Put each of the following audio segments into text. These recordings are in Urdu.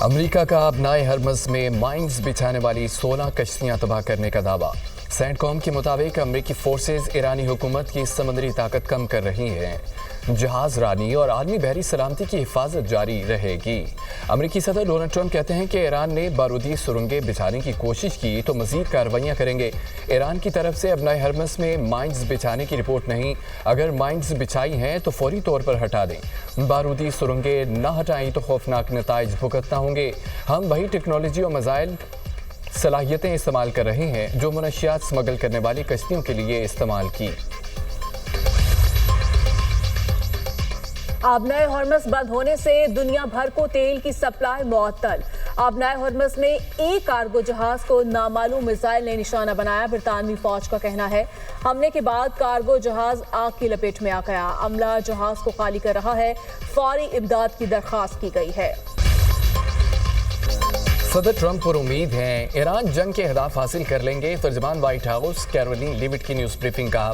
امریکہ کا ابنائے ہرمز میں مائنز بچھانے والی 16 کشتیاں تباہ کرنے کا دعویٰ۔ سینٹ کام کے مطابق امریکی فورسز ایرانی حکومت کی سمندری طاقت کم کر رہی ہیں۔ جہاز رانی اور عالمی بحری سلامتی کی حفاظت جاری رہے گی۔ امریکی صدر ڈونلڈ ٹرمپ کہتے ہیں کہ ایران نے بارودی سرنگیں بچھانے کی کوشش کی تو مزید کارروائیاں کریں گے۔ ایران کی طرف سے ابنائے ہرمز میں مائنز بچھانے کی رپورٹ نہیں، اگر مائنز بچھائی ہیں تو فوری طور پر ہٹا دیں۔ بارودی سرنگیں نہ ہٹائیں تو خوفناک نتائج بھگتنا ہوں گے۔ ہم وہی ٹیکنالوجی اور میزائل صلاحیتیں استعمال کر رہے ہیں جو منشیات سمگل کرنے والی کشتیوں کے لیے استعمال کی۔ آبنائے ہرمز بند ہونے سے دنیا بھر کو تیل کی سپلائی معطل۔ آبنائے ہرمز میں ایک کارگو جہاز کو نامعلوم میزائل نے نشانہ بنایا۔ برطانوی فوج کا کہنا ہے حملے کے بعد کارگو جہاز آگ کی لپیٹ میں آ گیا۔ عملہ جہاز کو خالی کر رہا ہے، فوری امداد کی درخواست کی گئی ہے۔ صدر ٹرمپ پر امید ہیں ایران جنگ کے اہداف حاصل کر لیں گے۔ ترجمان وائٹ ہاؤس کیرولین لیوٹ کی نیوز بریفنگ کہا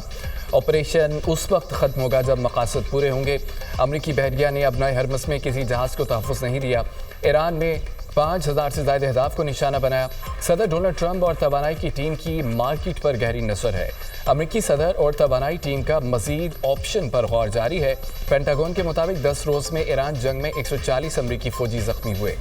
آپریشن اس وقت ختم ہوگا جب مقاصد پورے ہوں گے۔ امریکی بحریہ نے ابنائے ہرمز میں کسی جہاز کو تحفظ نہیں دیا۔ ایران نے 5000 سے زائد اہداف کو نشانہ بنایا۔ صدر ڈونلڈ ٹرمپ اور توانائی کی ٹیم کی مارکیٹ پر گہری نظر ہے۔ امریکی صدر اور توانائی ٹیم کا مزید آپشن پر غور جاری ہے۔ پینٹاگون کے مطابق 10 روز میں ایران جنگ میں 140 امریکی فوجی زخمی ہوئے۔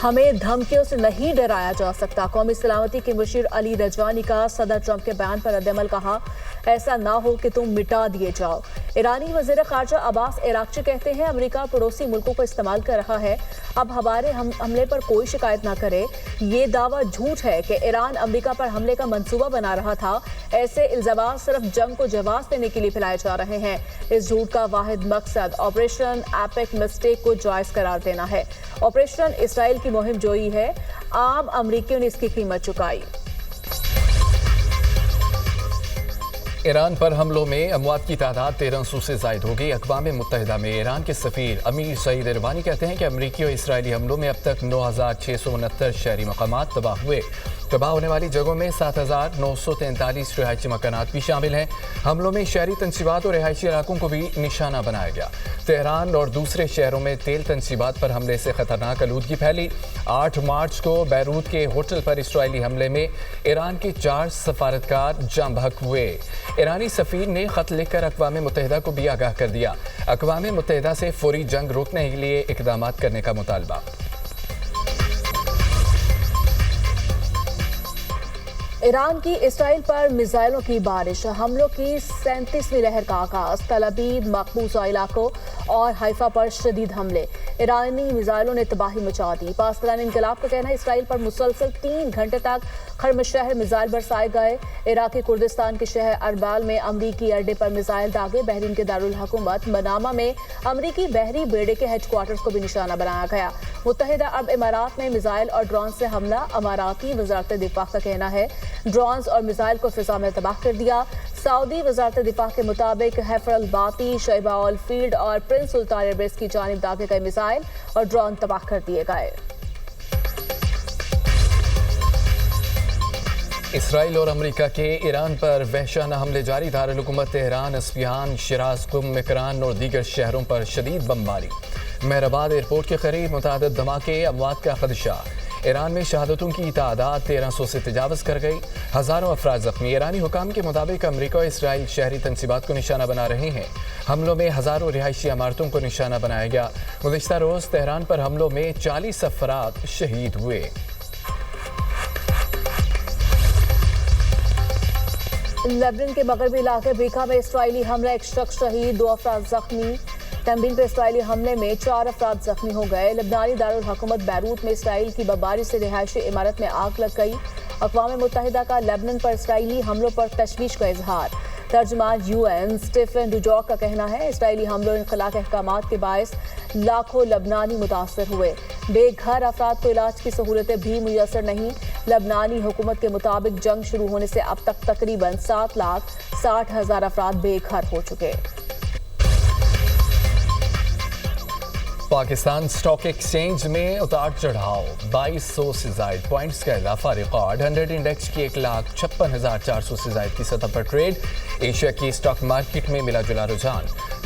ہمیں دھمکیوں سے نہیں ڈرایا جا سکتا، قومی سلامتی کے مشیر علی رجوانی کا صدر ٹرمپ کے بیان پر رد عمل۔ کہا ایسا نہ ہو کہ تم مٹا دیے جاؤ۔ ایرانی وزیر خارجہ عباس عراقچی کہتے ہیں امریکہ پڑوسی ملکوں کو استعمال کر رہا ہے، اب ہمارے حملے پر کوئی شکایت نہ کرے۔ یہ دعویٰ جھوٹ ہے کہ ایران امریکہ پر حملے کا منصوبہ بنا رہا تھا۔ ایسے الزامات صرف جنگ کو جواز دینے کے لیے پھیلائے جا رہے ہیں۔ اس جھوٹ کا واحد مقصد آپریشن ایپک مسٹیک کو جائز قرار دینا ہے۔ آپریشن اسرائیل کی مہم جوئی ہے، عام امریکیوں نے اس کی قیمت چکائی۔ ایران پر حملوں میں اموات کی تعداد 1300 سے زائد ہو گئی۔ اقوام متحدہ میں ایران کے سفیر امیر سعید اروانی کہتے ہیں کہ امریکی اور اسرائیلی حملوں میں اب تک 9669 شہری مقامات تباہ ہوئے۔ تباہ ہونے والی جگہوں میں 7943 رہائشی مکانات بھی شامل ہیں۔ حملوں میں شہری تنصیبات اور رہائشی علاقوں کو بھی نشانہ بنایا گیا۔ تہران اور دوسرے شہروں میں تیل تنصیبات پر حملے سے خطرناک آلودگی پھیلی۔ 8 مارچ کو بیروت کے ہوٹل پر اسرائیلی حملے میں ایران کے 4 سفارتکار جاں بحق ہوئے۔ ایرانی سفیر نے خط لکھ کر اقوام متحدہ کو بھی آگاہ کر دیا۔ اقوام متحدہ سے فوری جنگ روکنے کے لیے اقدامات کرنے کا مطالبہ۔ ایران کی اسرائیل پر میزائلوں کی بارش، حملوں کی 37ویں لہر کا آغاز۔ تل ابیب، مقبوضہ علاقوں اور حیفا پر شدید حملے، ایرانی میزائلوں نے تباہی مچا دی۔ پاسداران انقلاب کا کہنا ہے اسرائیل پر مسلسل 3 گھنٹے تک خرم شہر میزائل برسائے گئے۔ عراقی کردستان کے شہر اربال میں امریکی اڈے پر میزائل داغے۔ بحرین کے دارالحکومت منامہ میں امریکی بحری بیڑے کے ہیڈ کوارٹرز کو بھی نشانہ بنایا گیا۔ متحدہ عرب امارات میں میزائل اور ڈرون سے حملہ، اماراتی وزارت دفاع کا کہنا ہے ڈرونز اور میزائل کو فضا میں تباہ کر دیا۔ سعودی وزارت دفاع کے مطابق حیفر الباطی، شیبہ آل فیلڈ اور پرنس سلطان ایئر بیس کی جانب داغے گئے میزائل اور ڈرون تباہ کر دیے گئے۔ اسرائیل اور امریکہ کے ایران پر وحشیانہ حملے جاری۔ دارالحکومت تہران، اصفہان، شیراز، قم، مکران اور دیگر شہروں پر شدید بمباری۔ مہرآباد ایئرپورٹ کے قریب متعدد دھماکے، اموات کا خدشہ۔ ایران میں شہادتوں کی تعداد 1300 سے تجاوز کر گئی، ہزاروں افراد زخمی۔ ایرانی حکام کے مطابق امریکہ اور اسرائیل شہری تنصیبات کو نشانہ بنا رہے ہیں۔ حملوں میں ہزاروں رہائشی عمارتوں کو نشانہ بنایا گیا۔ گزشتہ روز تہران پر حملوں میں 40 افراد شہید ہوئے۔ لیبنان کے مغربی علاقے بیکا میں اسرائیلی حملہ، 1 شخص شہید، 2 افراد زخمی۔ تنبین پہ اسرائیلی حملے میں 4 افراد زخمی ہو گئے۔ لبنانی دارالحکومت بیروت میں اسرائیل کی بمباری سے رہائشی عمارت میں آگ لگ گئی۔ اقوام متحدہ کا لیبنان پر اسرائیلی حملوں پر تشویش کا اظہار۔ ترجمان UN اسٹیفن ڈوجاک کا کہنا ہے اسرائیلی حملوں اور انخلا کے احکامات کے باعث لاکھوں لبنانی متاثر ہوئے۔ بے گھر افراد کو علاج کی سہولتیں بھی میسر نہیں۔ لبنانی حکومت کے مطابق جنگ شروع ہونے سے اب تک تقریباً 7,60,000 افراد بے گھر ہو چکے۔ پاکستان سٹاک ایکسچینج میں اتار چڑھاؤ، 2200 سے زائد پوائنٹس کا اضافہ، ریکارڈ 100 انڈیکس کی 1,56,400 سے زائد کی سطح پر ٹریڈ۔ ایشیا کی سٹاک مارکیٹ میں ملا جلا رجحان،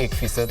1%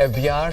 FBR